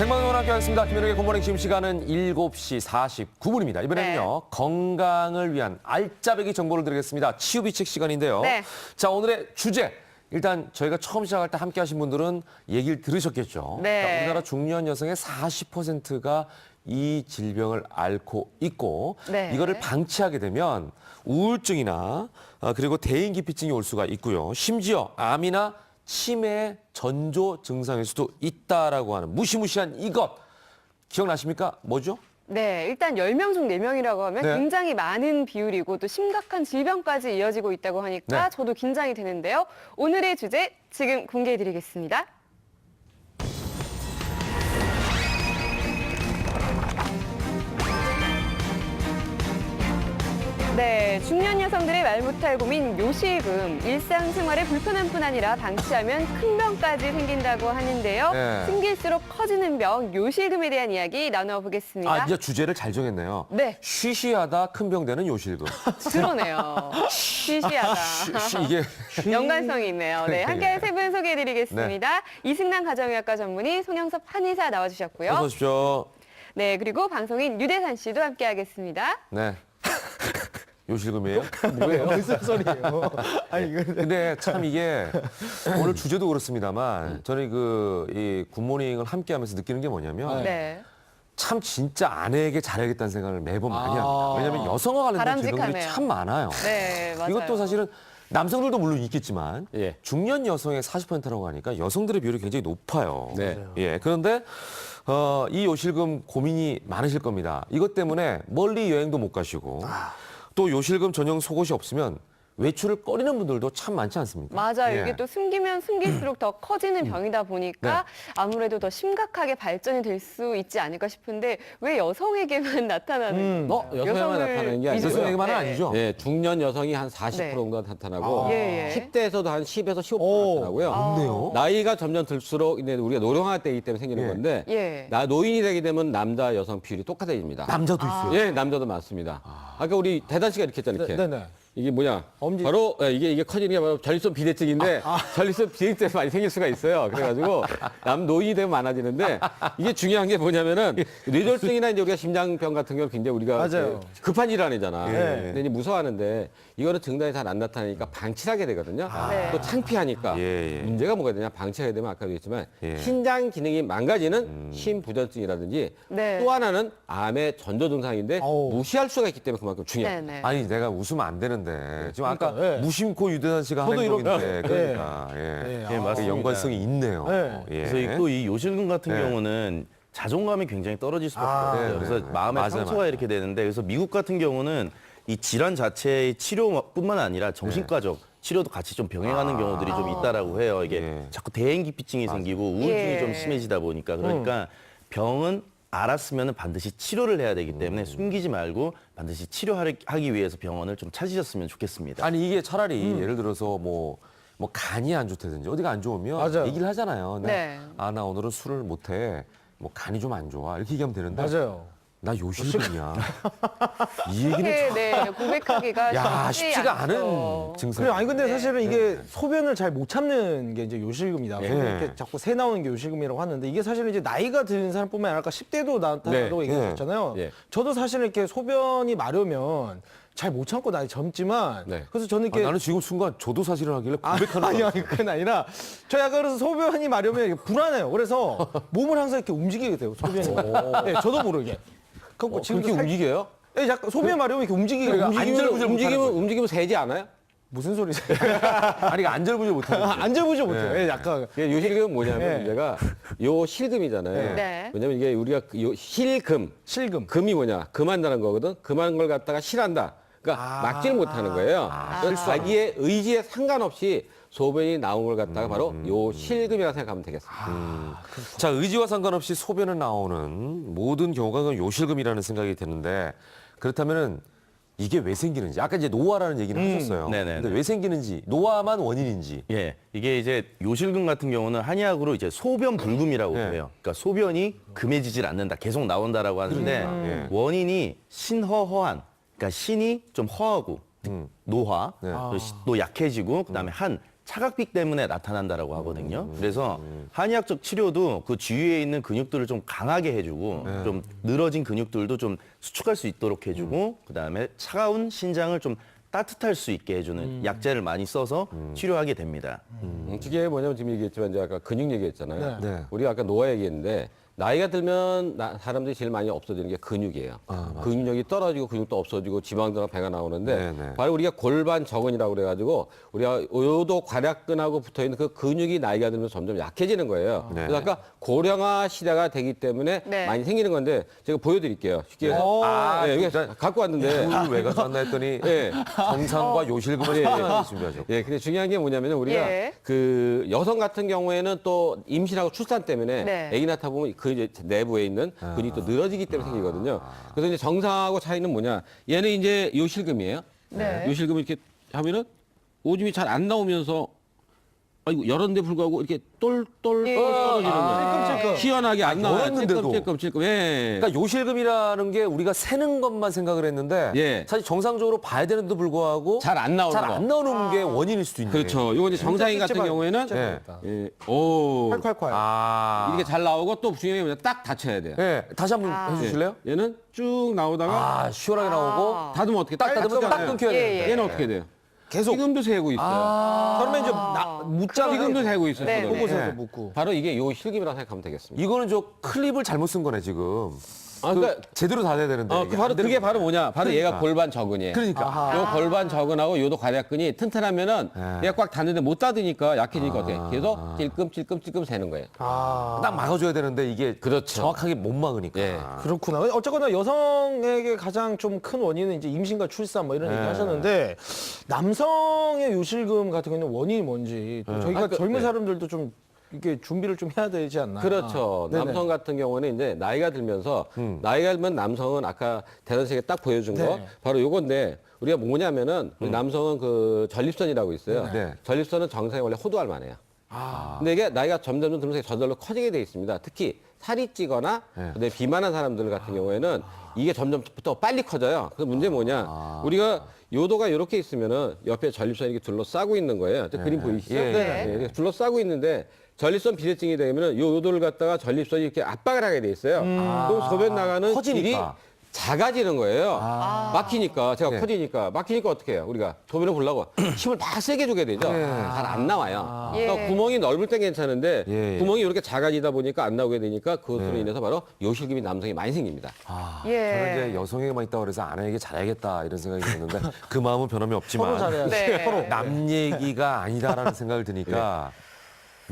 생방송으로 함께하겠습니다. 김현욱의 굿모닝 지금 시간은 7시 49분입니다. 이번에는요. 건강을 위한 알짜배기 정보를 드리겠습니다. 치유비책 시간인데요. 네. 자, 오늘의 주제. 일단 저희가 처음 시작할 때 함께하신 분들은 얘기를 들으셨겠죠. 네. 그러니까 우리나라 중년 여성의 40%가 이 질병을 앓고 있고 네. 이거를 방치하게 되면 우울증이나 그리고 대인기피증이 올 수가 있고요. 심지어 암이나 치매의 전조 증상일 수도 있다라고 하는 무시무시한 이것. 기억나십니까? 뭐죠? 네, 일단 10명 중 4명이라고 하면 네. 굉장히 많은 비율이고 또 심각한 질병까지 이어지고 있다고 하니까 네. 저도 긴장이 되는데요. 오늘의 주제 지금 공개해드리겠습니다. 네, 중년 여성들의 말 못할 고민 요실금. 일상생활에 불편한 뿐 아니라 방치하면 큰 병까지 생긴다고 하는데요. 네. 생길수록 커지는 병 요실금에 대한 이야기 나눠보겠습니다. 아, 이제 주제를 잘 정했네요. 네. 쉬쉬하다 큰 병 되는 요실금. 그러네요. 시시하다. 이게 연관성이 있네요. 네, 함께할 세 분 소개해드리겠습니다. 이승남 가정의학과 전문의 송영섭 한의사 나와주셨고요. 어서 오십시오. 네, 그리고 방송인 유대산 씨도 함께하겠습니다. 네. 요실금이에요? 뭐예요? 무슨 소리예요? 아니 이거 근데 참 이게 오늘 주제도 그렇습니다만 저는 이 굿모닝을 함께하면서 느끼는 게 뭐냐면 네. 참 진짜 아내에게 잘해야겠다는 생각을 매번 많이 합니다. 아. 왜냐하면 여성과 관련된 질병들이 바람직하네요. 참 많아요. 네, 맞아요. 이것도 사실은 남성들도 물론 있겠지만 예. 중년 여성의 40%라고 하니까 여성들의 비율이 굉장히 높아요. 네. 예. 그런데 이 요실금 고민이 많으실 겁니다. 이것 때문에 멀리 여행도 못 가시고 또 요실금 전용 속옷이 없으면 외출을 꺼리는 분들도 참 많지 않습니까? 맞아요. 예. 이게 또 숨기면 숨길수록 더 커지는 병이다 보니까 아무래도 더 심각하게 발전이 될 수 있지 않을까 싶은데 왜 여성에게만 나타나는 여성에만 나타나는 게 아니고요. 여성에게만은 네. 아니죠. 네, 중년 여성이 한 40%인가 나타나고 예, 예. 10대에서도 한 10에서 15% 오, 나타나고요. 없네요. 나이가 점점 들수록 이제 우리가 노령화 때이기 때문에 생기는 예. 건데 예. 노인이 되게 되면 남자 여성 비율이 똑같아집니다. 남자도 있어요. 예, 남자도 많습니다. 아까 우리 대단 씨가 이렇게 했잖아요. 이렇게. 네네. 이게 뭐냐? 엄지. 바로 이게 커지는 게 바로 전립선 비대증인데 전립선 비대증 때문에 많이 생길 수가 있어요. 그래가지고 노인이 되면 많아지는데 이게 중요한 게 뭐냐면은 뇌졸중이나 이제 우리가 심장병 같은 경우 굉장히 우리가 맞아요. 급한 질환이잖아. 예. 근데 이제 무서워하는데 이거는 증상이 잘 안 나타나니까 방치하게 되거든요. 네. 또 창피하니까 예. 문제가 뭐가 되냐? 방치하게 되면 아까도 얘기했지만 예. 신장 기능이 망가지는 심부전증이라든지 네. 또 하나는 암의 전조 증상인데 어우. 무시할 수가 있기 때문에 그만큼 중요해요. 네네. 아니 내가 웃으면 안 되는데 지금 아까 그러니까, 예. 무심코 유대한 씨가 하는 저도 행동인데 이렇게- 그러니까 예, 예, 맞습니다. 그 연관성이 있네요. 네. 예. 그래서 또 이 요실금 같은 네. 경우는 자존감이 굉장히 떨어질 수밖에 아, 없어요. 네, 그래서 네. 마음의 맞아요, 상처가 맞아요. 이렇게 되는데 그래서 미국 같은 경우는 이 질환 자체의 치료뿐만 아니라 정신과적 치료도 같이 좀 병행하는 경우들이 좀 있다라고 해요. 이게 예. 자꾸 대인기피증이 생기고 우울증이 예. 좀 심해지다 보니까 그러니까 병은 알았으면 반드시 치료를 해야 되기 때문에 숨기지 말고 반드시 치료하기 위해서 병원을 좀 찾으셨으면 좋겠습니다. 아니 이게 차라리 예를 들어서 뭐 간이 안 좋다든지 어디가 안 좋으면 맞아요. 얘기를 하잖아요. 네. 나 오늘은 술을 못 해. 뭐 간이 좀 안 좋아. 이렇게 얘기하면 되는데 맞아요. 나 요실금이야. 이 얘기는 네, 고백하기가 야 쉽지 쉽지가 않죠. 않은 증상. 그래 아니 근데 사실은 이게 소변을 잘 못 참는 게 이제 요실금이다. 예. 이렇게 자꾸 새 나오는 게 요실금이라고 하는데 이게 사실은 이제 나이가 든 사람뿐만 아니라 아까 10대도 나타나고 네. 얘기했잖아요. 예. 저도 사실 이렇게 소변이 마르면 잘 못 참고 나이 젊지만 네. 그래서 저는 이렇게 나는 지금 순간 저도 사실은 하길래 고백하는 아니 거야. 아니 그건 아니라 저 약간 그래서 소변이 마르면 이게 불안해요. 그래서 몸을 항상 이렇게 움직이게 돼요. 소변이. 네, 저도 모르게. 그래서 지금도 그렇게 움직여요? 네, 약간 소변 마르면 이렇게 움직이게 움직이면 세지 않아요? 무슨 소리세요? 아니 안절부절 못하는 거지. 앉아보죠 못해요. 예, 약간 요실금은 뭐냐면 네. 문제가 요 실금이잖아요. 네. 왜냐면 이게 우리가 요 실금, 실금. 금이 뭐냐? 금한다는 거거든. 금한 걸 갖다가 실한다. 그러니까 막지를 못하는 거예요. 그래서 자기의 의지에 상관없이 소변이 나온 걸 갖다가 바로 요 실금이라고 생각하면 되겠습니다. 자, 의지와 상관없이 소변을 나오는 모든 경우가 그 요실금이라는 생각이 드는데 그렇다면은 이게 왜 생기는지 아까 이제 노화라는 얘기를 하셨어요. 네네네. 근데 왜 생기는지 노화만 원인인지. 예, 이게 이제 요실금 같은 경우는 한의학으로 이제 소변 불금이라고 네. 해요. 그러니까 소변이 금해지질 않는다, 계속 나온다라고 하는데 예. 원인이 신허허한, 그러니까 신이 좀 허하고 노화, 네. 또 약해지고 그다음에 한 차각빛 때문에 나타난다라고 하거든요. 그래서 한의학적 치료도 그 주위에 있는 근육들을 좀 강하게 해주고 좀 늘어진 근육들도 좀 수축할 수 있도록 해주고 그다음에 차가운 신장을 좀 따뜻할 수 있게 해주는 약재를 많이 써서 치료하게 됩니다. 그게 뭐냐면 지금 얘기했지만 이제 아까 근육 얘기했잖아요. 네. 우리가 아까 노화 얘기했는데 나이가 들면 사람들이 제일 많이 없어지는 게 근육이에요. 근육력이 떨어지고 근육도 없어지고 지방도나 배가 나오는데 네네. 바로 우리가 골반 저근이라고 그래가지고 우리가 요도 괄약근하고 붙어있는 그 근육이 나이가 들면 점점 약해지는 거예요. 네. 그래서 아까 고령화 시대가 되기 때문에 네. 많이 생기는 건데 제가 보여드릴게요. 쉽게 해서 이게 진짜 갖고 왔는데 이걸 왜 가져왔나 했더니 예. 정상과 요실금을 준비하죠. 예, 근데 중요한 게 뭐냐면 우리가 예. 그 여성 같은 경우에는 또 임신하고 출산 때문에 네. 아기 낳다 보면 그 이제 내부에 있는 근육이 또 늘어지기 때문에 생기거든요. 그래서 이제 정상하고 차이는 뭐냐? 얘는 이제 요실금이에요. 네. 요실금을 이렇게 하면은 오줌이 잘 안 나오면서 아이고 열었는데 불구하고 이렇게 똘똘 예. 떨어지는 거예요. 찔끔찔끔. 시원하게 안 나와요. 열었는데도. 찔끔찔끔. 예. 그러니까 요실금이라는 게 우리가 세는 것만 생각을 했는데 예. 사실 정상적으로 봐야 되는데도 불구하고 잘 안 나오는 잘 거. 안 나오는 게 원인일 수도 있는 그렇죠. 요거 이제 정상인 같은 찝찝하게, 경우에는 찝찝하겠다. 예. 오. 콸콸콸. 아, 이렇게 잘 나오고 또 중요한 게 뭐냐? 딱 닫혀야 돼요. 예, 다시 한번 해주실래요? 얘는 쭉 나오다가 아, 시원하게 나오고 닫으면 어떻게 딱 닫으면 딱 끊겨야 예, 되는데. 예. 얘는 어떻게 돼요? 계속. 지금도 세고 있어요. 그러면 이제 묻자가 지금도 세고 있어요. 네, 지금. 네. 곳곳에서 예. 묻고. 바로 이게 요 실금이라고 생각하면 되겠습니다. 이거는 저 클립을 잘못 쓴 거네 지금. 아, 그러니까 제대로 닫아야 되는데. 이게 바로 안 되는 그게 거야. 바로 뭐냐? 바로 얘가 그러니까. 골반 저근이에요. 그러니까. 요 골반 저근하고 요도 괄약근이 튼튼하면은 얘가 꽉 닫는데 못 닫으니까 약해지니까 어떻게? 계속 찔끔찔끔찔끔 새는 거예요. 딱 막아줘야 되는데 이게 그렇죠. 정확하게 못 막으니까. 예. 그렇구나. 어쨌거나 여성에게 가장 좀 큰 원인은 이제 임신과 출산 뭐 이런 얘기 하셨는데 남성의 요실금 같은 경우는 원인이 뭔지 또 저희가 젊은 사람들도 좀 이렇게 준비를 좀 해야 되지 않나. 그렇죠. 네네. 남성 같은 경우는 이제 나이가 들면서 나이가 들면 남성은 아까 대단식에 딱 보여준 거 네. 바로 요건데 우리가 뭐냐면은 우리 남성은 그 전립선이라고 있어요. 네. 전립선은 정상에 원래 호두알 만해요. 근데 이게 나이가 점점 들면서 저절로 커지게 돼 있습니다. 특히 살이 찌거나 근데 비만한 사람들 같은 경우에는 이게 점점부터 빨리 커져요. 그래서 문제 뭐냐? 우리가 요도가 이렇게 있으면은 옆에 전립선이 이렇게 둘러싸고 있는 거예요. 그림 보이시죠? 예, 예. 네, 이렇게 둘러싸고 있는데 전립선 비대증이 되면은 요 요도를 갖다가 전립선이 이렇게 압박을 하게 돼 있어요. 그럼 소변 나가는 커지니까. 길이 작아지는 거예요. 막히니까 제가 커지니까 막히니까 어떻게 해요? 우리가 소변을 보려고 힘을 막 세게 주게 되죠. 잘 안 나와요. 그러니까 예. 구멍이 넓을 땐 괜찮은데 예. 구멍이 이렇게 작아지다 보니까 안 나오게 되니까 그것으로 인해서 바로 요실금이 남성이 많이 생깁니다. 예. 저는 이제 여성에게만 있다고 그래서 아내에게 잘해야겠다 이런 생각이 드는데 그 마음은 변함이 서로 없지만 잘해야지. 네. 서로. 남 얘기가 아니다라는 생각을 드니까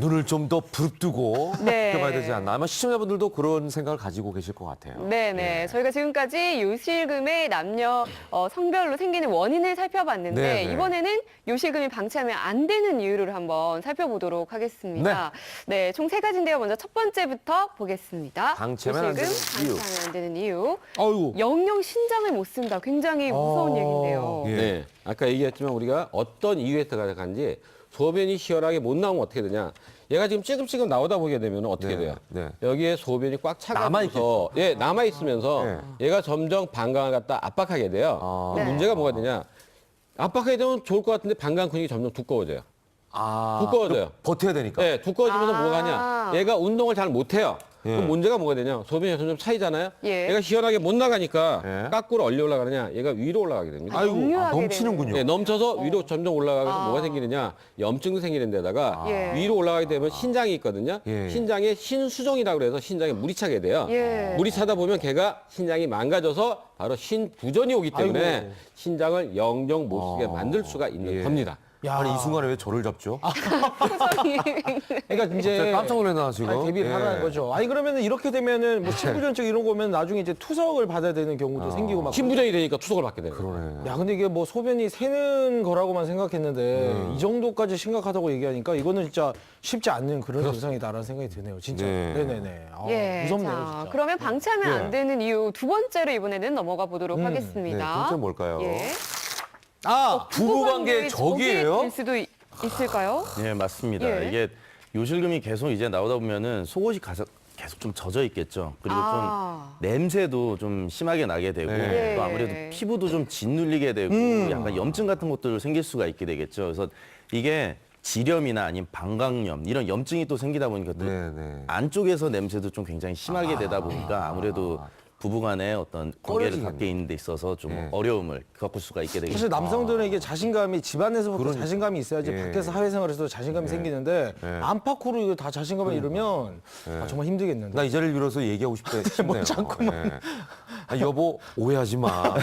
눈을 좀 더 부릅뜨고 네. 지켜봐야 되지 않나. 아마 시청자분들도 그런 생각을 가지고 계실 것 같아요. 네네. 저희가 지금까지 요실금의 남녀 성별로 생기는 원인을 살펴봤는데 네네. 이번에는 요실금이 방치하면 안 되는 이유를 한번 살펴보도록 하겠습니다. 네, 총 3가지인데요. 먼저 첫 번째부터 보겠습니다. 방치하면 안 되는 이유. 방치하면 안 되는 이유. 아이고. 영영 신장을 못 쓴다. 굉장히 무서운 얘기인데요. 예. 네. 아까 얘기했지만 우리가 어떤 이유에서 가져간지 소변이 시원하게 못 나오면 어떻게 되냐. 얘가 지금 찌금찌금 나오다 보게 되면 어떻게 네, 돼요? 네. 여기에 소변이 꽉 차가면서 남아있겠죠. 예, 남아있으면서 네. 얘가 점점 방광을 갖다 압박하게 돼요. 그럼 네. 문제가 뭐가 되냐. 압박하게 되면 좋을 것 같은데 방광 근육이 점점 두꺼워져요. 아, 두꺼워져요. 버텨야 되니까. 네, 두꺼워지면서 아. 뭐가 하냐. 얘가 운동을 잘 못해요. 그럼 문제가 뭐가 되냐. 소변이 점점 차이잖아요. 예. 얘가 시원하게 못 나가니까 예. 거꾸로 얼려 올라가느냐. 얘가 위로 올라가게 됩니다. 역류하게 넘치는군요. 네, 넘쳐서 위로 점점 올라가면서 뭐가 생기느냐. 염증도 생기는 데다가 예. 위로 올라가게 되면 신장이 있거든요. 예. 신장에 신수종이라고 그래서 신장에 물이 차게 돼요. 예. 물이 차다 보면 걔가 신장이 망가져서 바로 신부전이 오기 때문에 아이고. 신장을 영영 못 쓰게 만들 수가 있는 예. 겁니다. 아니 이 순간에 왜 저를 잡죠? 그러니까 이제 깜짝 놀랐나 지금. 아니, 데뷔를 예. 하라는 거죠. 아니 그러면은 이렇게 되면은 뭐 신부전증 이런 거 오면 나중에 이제 투석을 받아야 되는 경우도 생기고 막. 신부전이 되니까 투석을 받게 되는 거예요. 그러네. 야 근데 이게 뭐 소변이 새는 거라고만 생각했는데 이 정도까지 심각하다고 얘기하니까 이거는 진짜 쉽지 않는 그런 증상이다라는 생각이 드네요. 진짜. 네. 네네네. 예. 무섭네요. 자, 진짜. 그러면 방치하면 안 되는 이유 두 번째로 이번에는 넘어가 보도록 네, 하겠습니다. 두 번째 뭘까요? 예. 부부관계 적이에요? 될 수도 있을까요? 네, 맞습니다. 예. 이게 요실금이 계속 이제 나오다 보면은 속옷이 계속 좀 젖어 있겠죠. 그리고 아. 좀 냄새도 좀 심하게 나게 되고 네. 또 아무래도 피부도 좀 짓눌리게 되고 약간 염증 같은 것들 생길 수가 있게 되겠죠. 그래서 이게 지렴이나 아니면 방광염 이런 염증이 또 생기다 보니까 또 네네. 안쪽에서 냄새도 좀 굉장히 심하게 되다 보니까 아무래도 부부간의 어떤 관계를 꺼려지겠네. 갖게 있는 데 있어서 좀 예. 어려움을 겪을 수가 있게 되겠죠. 사실 남성들은 이게 자신감이 집안에서부터 자신감이 있어야지 예. 밖에서 사회생활에서도 자신감이 생기는데 안팎으로 이거 다 자신감을 잃으면 정말 힘들겠는데. 나 이 자리를 빌어서 얘기하고 싶다 싶네요. 뭐 자꾸만. 예. 아, 여보 오해하지 마.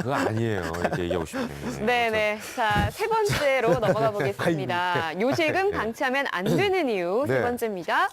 그거 아니에요. 이렇게 얘기하고 싶네. 네네. 자, 세 번째로 넘어가 보겠습니다. 요실금 방치하면 안 되는 이유 세 네. 번째입니다.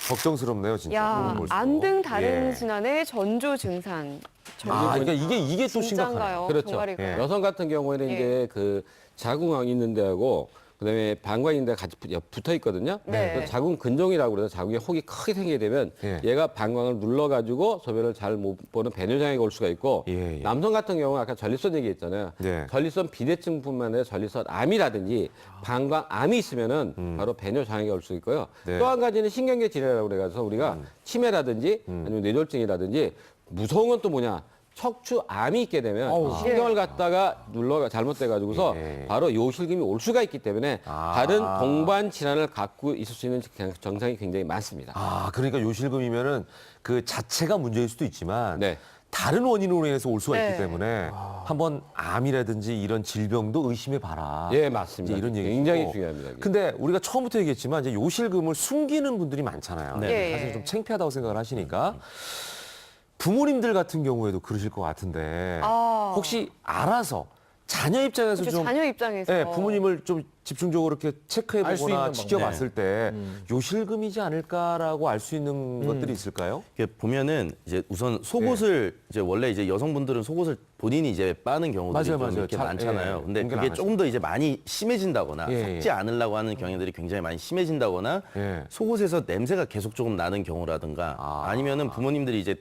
걱정스럽네요, 진짜. 야, 벌써. 안 등 다른 예. 질환의 전조 증상. 아, 그러니까 이게 또 심각하네요. 진짠가요? 그렇죠. 정말일까요? 여성 같은 경우에는 예. 이제 그 자궁 있는 데하고 그다음에 방광 있는 데가 같이 붙어 있거든요. 네. 그래서 자궁 근종이라고 그래서 자궁에 혹이 크게 생기게 되면 예. 얘가 방광을 눌러가지고 소변을 잘 못 보는 배뇨 장애가 올 수가 있고 예, 예. 남성 같은 경우는 아까 전립선 얘기했잖아요. 네. 전립선 비대증뿐만 아니라 전립선 암이라든지 방광암이 있으면은 바로 배뇨 장애가 올 수 있고요. 네. 또 한 가지는 신경계 질환이라고 그래가지고 우리가 치매라든지 아니면 뇌졸중이라든지 무서운 건 또 뭐냐? 척추암이 있게 되면 신경을 갖다가 눌러가 잘못돼가지고서 예. 바로 요실금이 올 수가 있기 때문에 다른 동반 질환을 갖고 있을 수 있는 정상이 굉장히 많습니다. 아, 그러니까 요실금이면은 그 자체가 문제일 수도 있지만 네. 다른 원인으로 인해서 올 수가 네. 있기 때문에 한번 암이라든지 이런 질병도 의심해 봐라. 예, 맞습니다. 이런 얘기 굉장히 중요합니다. 이게. 근데 우리가 처음부터 얘기했지만 이제 요실금을 숨기는 분들이 많잖아요. 네. 사실 좀 창피하다고 생각을 하시니까 부모님들 같은 경우에도 그러실 것 같은데 아. 혹시 알아서 자녀 입장에서 그렇죠, 좀 자녀 입장에서. 예, 부모님을 좀 집중적으로 이렇게 체크해 알수 보거나 있는 지켜봤을 때 요실금이지 않을까라고 알 수 있는 것들이 있을까요? 이렇게 보면은 이제 우선 속옷을 이제 원래 이제 여성분들은 속옷을 본인이 이제 빠는 경우들이 맞아요, 좀 맞아요. 이렇게 잘, 많잖아요. 예, 근데 공개를 그게 안 조금 더 이제 많이 심해진다거나 예, 섞지 않으려고 하는 경향들이 굉장히 많이 심해진다거나 예. 속옷에서 냄새가 계속 조금 나는 경우라든가 아니면은 부모님들이 이제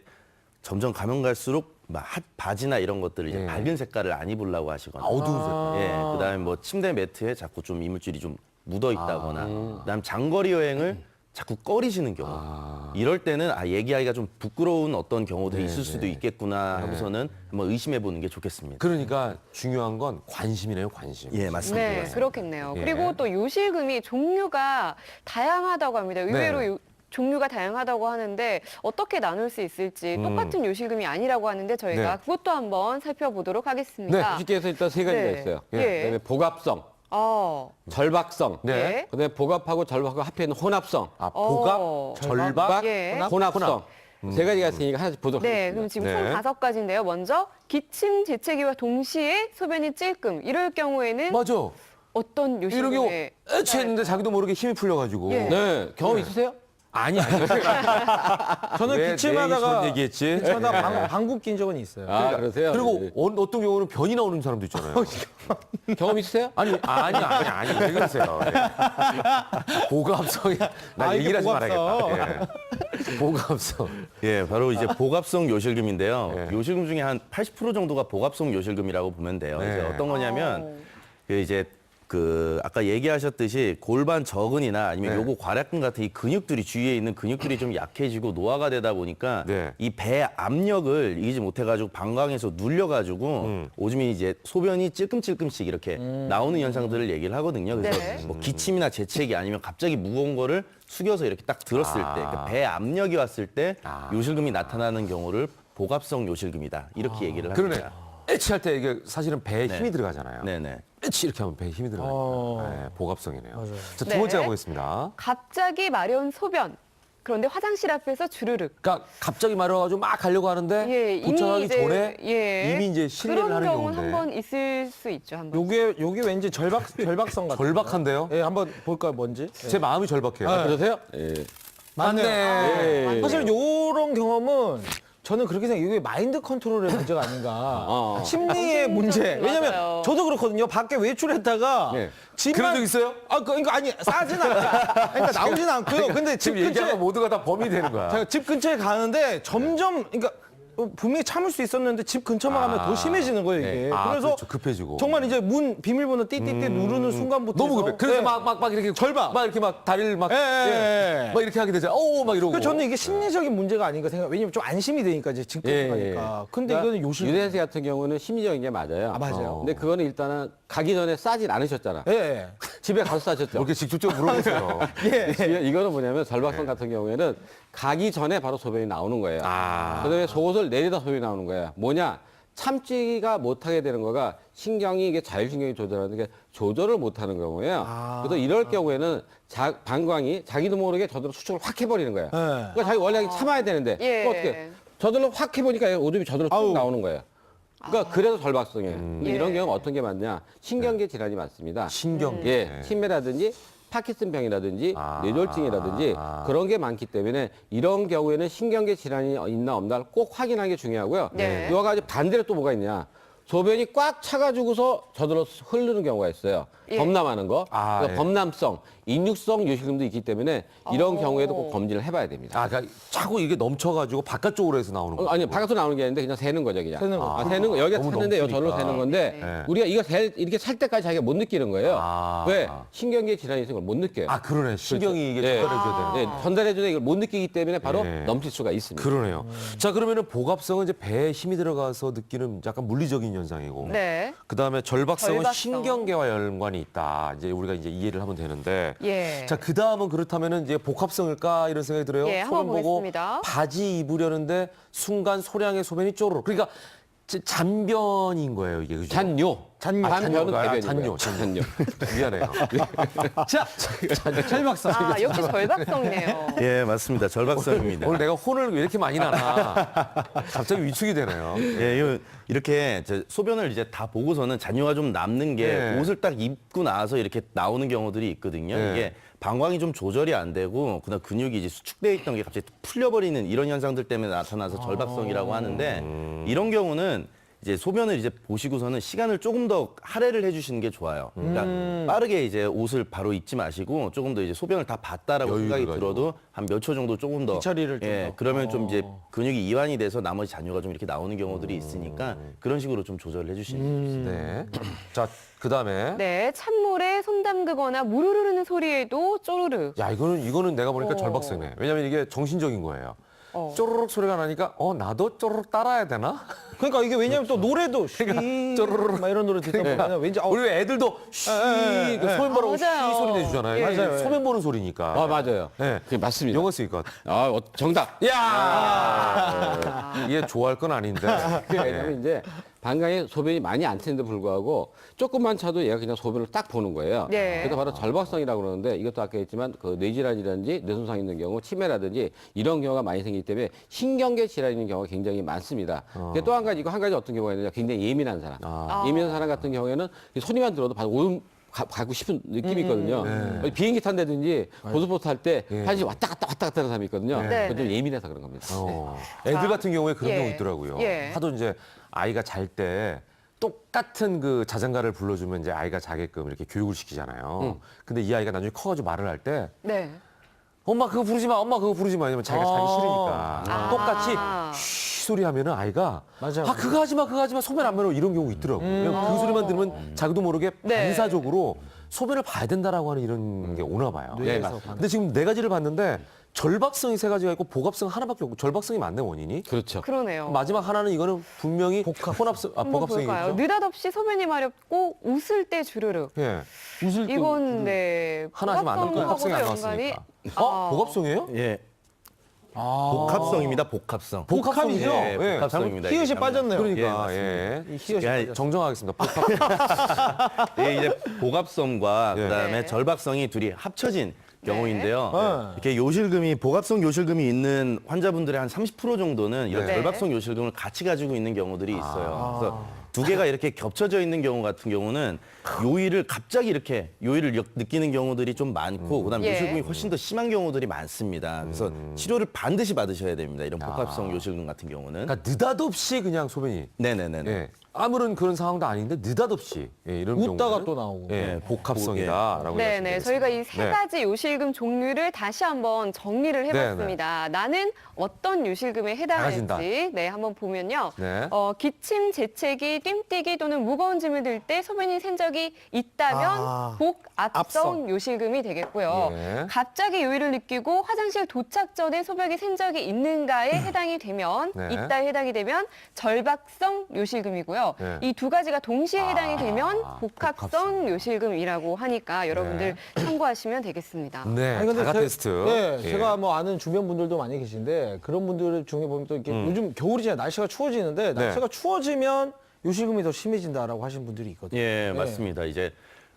점점 가면 갈수록 막 바지나 이런 것들을 이제 예. 밝은 색깔을 안 입으려고 하시거나 어두운 색깔. 예, 그다음에 뭐 침대 매트에 자꾸 좀 이물질이 좀 묻어 있다거나 그다음 장거리 여행을 자꾸 꺼리시는 경우 이럴 때는 얘기하기가 좀 부끄러운 어떤 경우들이 있을 수도 있겠구나 하고서는 한번 의심해 보는 게 좋겠습니다. 그러니까 중요한 건 관심이네요, 관심. 예, 맞습니다. 네, 그렇겠네요. 예. 그리고 또 요실금이 종류가 다양하다고 합니다. 의외로 네. 종류가 다양하다고 하는데 어떻게 나눌 수 있을지 똑같은 요실금이 아니라고 하는데 저희가 네. 그것도 한번 살펴보도록 하겠습니다. 쉽게 해서 일단 세 가지가 네. 있어요. 예. 그다음에 복합성, 어, 절박성, 네. 그다음에 복합하고 절박하고 합해 있는 혼합성, 아, 복압, 어. 절박, 예. 혼합성. 세 가지가 있으니까 하나씩 보도록 네, 하겠습니다. 그럼 지금 네. 총 5가지인데요. 먼저 기침, 재채기와 동시에 소변이 찔끔 이럴 경우에는 맞아. 어떤 이런 경우 요실금에 애취했는데 자기도 모르게 힘이 풀려가지고. 예. 네, 경험 있으세요? 아니. 저는 왜 기침하다가 내 얘기했지? 기침하다가 방귀 낀 적은 있어요. 아, 그러세요? 그리고 네. 어떤 경우는 변이 나오는 사람도 있잖아요. 경험 있으세요? 아니, 왜 그러세요? 예. 보갑성이, 나 아, 이게 얘기를 하지 보갑성. 말아야겠다. 예. 보갑성. 예, 바로 이제 복합성 요실금인데요. 예. 요실금 중에 한 80% 정도가 복합성 요실금이라고 보면 돼요. 네. 이제 어떤 거냐면 어. 그 이제 그 아까 얘기하셨듯이 골반 저근이나 아니면 네. 요거 괄약근 같은 이 근육들이 주위에 있는 근육들이 좀 약해지고 노화가 되다 보니까 네. 이 배 압력을 이기지 못해가지고 방광에서 눌려가지고 오줌이 이제 소변이 찔끔찔끔씩 이렇게 나오는 현상들을 얘기를 하거든요. 그래서 네. 뭐 기침이나 재채기 아니면 갑자기 무거운 거를 숙여서 이렇게 딱 들었을 때, 그러니까 배 압력이 왔을 때 요실금이 나타나는 경우를 복합성 요실금이다 이렇게 얘기를 합니다. 그러네. 애취할 때 이게 사실은 배에 네. 힘이 들어가잖아요. 네네. 애취 이렇게 하면 배에 힘이 들어가니까. 네, 보갑성이네요. 맞아요. 자, 두 네. 번째 가보겠습니다. 갑자기 마려운 소변. 그런데 화장실 앞에서 주르륵. 그러니까 갑자기 마려워가지고 막 가려고 하는데 예, 도착하기 전에 예. 이미 이제 실례를 그런 하는 경우는 경우인데. 한번 있을 수 있죠. 한번. 요게 왠지 절박성 같아요. 절박한데요? 예, 한번 볼까요, 뭔지? 예. 제 마음이 절박해요. 그러세요? 예. 맞네요. 예. 사실 요런 경험은 저는 그렇게 생각해요. 이게 마인드 컨트롤의 문제가 아닌가. 심리의 문제. 왜냐면 맞아요. 저도 그렇거든요. 밖에 외출했다가 네. 집만 그런 적 있어요? 그러니까 아니 싸진 않아요. 그러니까 나오진 않고요. 근데 집 지금 얘기하면 근처에 모두가 다 범인이 되는 거야. 제가 집 근처에 가는데 점점 그러니까 분명히 참을 수 있었는데 집 근처만 가면 더 심해지는 거예요 이게. 그래서 그렇죠. 급해지고. 정말 이제 문 비밀번호 띠띠띠 누르는 순간부터 너무 급해. 그래서 네. 막 이렇게 절박. 막 이렇게 막 다리를 막, 예. 막 이렇게 하게 되잖아요. 막 이러고. 그 저는 이게 심리적인 문제가 아닌가 생각. 왜냐면 좀 안심이 되니까 이제 집 근처 가니까. 근데 그러니까 이거는 요실. 유대인 같은 경우는 심리적인 게 맞아요. 맞아요. 근데 그거는 일단은 가기 전에 싸질 않으셨잖아. 예. 집에 가서 싸셨죠. 이렇게 직접적으로 물어보세요. 이거는 뭐냐면 절박성 같은 경우에는 가기 전에 바로 소변이 나오는 거예요. 그다음에 속옷을 내리다 소변이 나오는 거예요. 뭐냐? 참지가 못하게 되는 거가 신경이 이게 자율신경이 조절하는 게 조절을 못하는 경우예요. 그래서 이럴 경우에는 방광이 자기도 모르게 저절로 수축을 확 해버리는 거예요. 그러니까 자기 원래 참아야 되는데 예. 어떻게 저절로 확 해보니까 오줌이 저절로 쭉 나오는 거예요. 그러니까 그래서 절박성이에요. 근데 예. 이런 경우는 어떤 게 많냐? 신경계 질환이 많습니다. 신경계. 예, 치매라든지 파킨슨병이라든지 뇌졸중이라든지 그런 게 많기 때문에 이런 경우에는 신경계 질환이 있나 없나를 꼭 확인하는 게 중요하고요. 네. 이와 같이 반대로 또 뭐가 있냐? 소변이 꽉 차가지고서 저절로 흐르는 경우가 있어요. 예. 범람하는 거. 그러니까 예. 범람성, 인육성 요실금도 있기 때문에 이런 경우에도 꼭 검진을 해봐야 됩니다. 그러니까 차고 이게 넘쳐가지고 바깥쪽으로 해서 나오는 거. 아니 바깥으로 나오는 게 아닌데 그냥 새는 거죠 그냥. 새는 거. 새는 거 여기가 너무 찼는데 여기 넘치니까. 저절로 새는 건데 네. 우리가 이거 이렇게 살 때까지 자기가 못 느끼는 거예요. 왜? 신경계 질환이 있으면 그걸 못 느껴요. 그러네. 신경이 이게 네. 전달해줘야 되는. 네, 전달해주는 이걸 못 느끼기 때문에 바로 네. 넘칠 수가 있습니다. 그러네요. 자, 그러면은 복압성은 이제 배에 힘이 들어가서 느끼는 약간 물리적인 현상이고. 네. 그 다음에 절박성은 절박성. 신경계와 연관이 있다. 이제 우리가 이제 이해를 하면 되는데. 예. 자, 그 다음은 그렇다면은 이제 복합성일까 이런 생각이 들어요. 예, 한번 소변 보고 보겠습니다. 바지 입으려는데 순간 소량의 소변이 쪼르륵. 그러니까 잔변인 거예요, 이게. 그죠? 잔뇨. 잔뇨. 잔뇨는 잔뇨. 대변이고요. 잔뇨. 잔뇨. 미안해요. 자, 철박사. 역시 절박성이네요. 예, 맞습니다. 절박성입니다. 오늘 내가 혼을 왜 이렇게 많이 나나. 갑자기 위축이 되네요. 예, 이렇게 소변을 이제 다 보고서는 잔뇨가 좀 남는 게 네. 옷을 딱 입고 나서 이렇게 나오는 경우들이 있거든요. 네. 이게 방광이 좀 조절이 안 되고 그다음 근육이 이제 수축돼 있던 게 갑자기 풀려버리는 이런 현상들 때문에 나타나서 절박성이라고 하는데 이런 경우는 이제 소변을 이제 보시고서는 시간을 조금 더 할애를 해주시는 게 좋아요. 그러니까 빠르게 이제 옷을 바로 입지 마시고 조금 더 이제 소변을 다 봤다라고 여유를 생각이 가지고. 들어도 한 몇 초 정도 조금 더 뒤처리를 좀 예, 더. 그러면 좀 이제 근육이 이완이 돼서 나머지 잔뇨가 좀 이렇게 나오는 경우들이 있으니까 그런 식으로 좀 조절을 해주시는 게 좋습니다. 네. 자, 그 다음에. 네, 찬물에 손 담그거나 물을 흐르는 소리에도 쪼르르. 야, 이거는 내가 보니까 어. 절박성이네. 왜냐면 이게 정신적인 거예요. 어. 쪼르륵 소리가 나니까 나도 쪼르륵 따라야 되나? 그러니까 이게 왜냐면 또 노래도 쪼르르르. 막 이런 노래 듣다 보면 왠지 우리 애들도 쉬 예, 예. 소변 보라고 쉬 맞아요. 소리 내주잖아요. 예. 맞아요. 소변 보는 소리니까. 맞아요. 네. 그게 맞습니다. 영어 쓰일 것 같아. 정답. 야, 얘 좋아할 건 아닌데. 왜냐면 이제 방광에 소변이 많이 안 튀는데 불구하고 조금만 차도 얘가 그냥 소변을 딱 보는 거예요. 네. 그래서 바로 절박성이라고 그러는데 이것도 아까 했지만 그 뇌질환이라든지 뇌손상 있는 경우, 치매라든지 이런 경우가 많이 생기기 때문에 신경계 질환이 있는 경우가 굉장히 많습니다. 또 한 가지 이거 한 가지 어떤 경우가 있느냐 굉장히 예민한 사람. 예민한 사람 같은 경우에는 이 소리만 들어도 바로 오줌 가고 싶은 느낌이 있거든요. 비행기 탄다든지 고속버스 탈 때 한시 왔다 갔다 하는 사람이 있거든요. 네. 그건 좀 예민해서 그런 겁니다. 애들 같은 경우에 그런 예. 경우 있더라고요. 예. 하도 이제 아이가 잘 때 똑같은 그 자장가를 불러주면 이제 아이가 자게끔 이렇게 교육을 시키잖아요. 근데 이 아이가 나중에 커가지고 말을 할 때 네. 엄마 그거 부르지 마, 엄마 그거 부르지 마. 왜냐면 자기가 자기 싫으니까. 똑같이 아. 쉬 소리 하면은 아이가 맞아요. 그거 하지 마, 그거 하지 마. 소변 안 매워 이런 경우 있더라고요. 왜냐면 그 소리만 들으면 자기도 모르게 네. 반사적으로 소변을 봐야 된다라고 하는 이런 게 오나 봐요. 네, 맞습니다. 근데 지금 네 가지를 봤는데 절박성이 세 가지가 있고 복합성 하나밖에 없고 절박성이 맞네 원인이. 그렇죠. 그러네요. 마지막 하나는 이거는 분명히 혼합성, 한번 볼까요? 복합성이겠죠. 느닷없이 소변이 마렵고 웃을 때 주르륵. 예. 웃을 때 이건 네. 하나 하지 않는 거 복합성이 안 복합성하고도 연관이. 나왔으니까. 복합성이에요? 예. 복합성입니다. 복합성. 복합성이죠? 예, 예. 복합성입니다. 히읗이 이게 빠졌네요. 그러니까 예, 예. 이 히읗이 야, 빠졌어요. 정정하겠습니다. 복합. 예, 이제 복합성과 예. 그다음에 네. 절박성이 둘이 합쳐진 경우인데요. 네. 이렇게 요실금이 복합성 요실금이 있는 환자분들의 한 30% 정도는 이런 네. 절박성 요실금을 같이 가지고 있는 경우들이 있어요. 그래서 두 개가 이렇게 겹쳐져 있는 경우 같은 경우는 요일을 갑자기 이렇게 요일을 느끼는 경우들이 좀 많고 그다음에 예. 요실금이 훨씬 더 심한 경우들이 많습니다. 그래서 치료를 반드시 받으셔야 됩니다. 이런 복합성 요실금 같은 경우는. 그러니까 느닷없이 그냥 소변이. 네네네. 예. 아무런 그런 상황도 아닌데 느닷없이 이런 웃다가 경우는 또 나오고. 복합성이다라고 네네. 저희가 이 세 가지 요실금 종류를 다시 한번 정리를 해봤습니다. 나는 어떤 요실금에 나가진다. 해당할지 한번 보면요. 네. 기침, 재채기, 뜀뛰기 또는 무거운 짐을 들 때 소변이 샌 적이 있다면 복압성 요실금이 되겠고요. 예. 갑자기 요일을 느끼고 화장실 도착 전에 소변이 샌 적이 있는가에 해당이 되면 네. 있다에 해당이 되면 절박성 요실금이고요. 네. 이 두 가지가 동시에 해당이 되면 복합성 요실금이라고 하니까 여러분들 참고하시면 되겠습니다. 네, 아니, 근데 자가 제- 테스트. 네, 예. 제가 뭐 아는 주변 분들도 많이 계신데 그런 분들 중에 보면 또 이렇게 요즘 겨울이잖아요. 날씨가 추워지는데 네. 날씨가 추워지면 요실금이 더 심해진다라고 하신 분들이 있거든요. 예, 맞습니다. 이제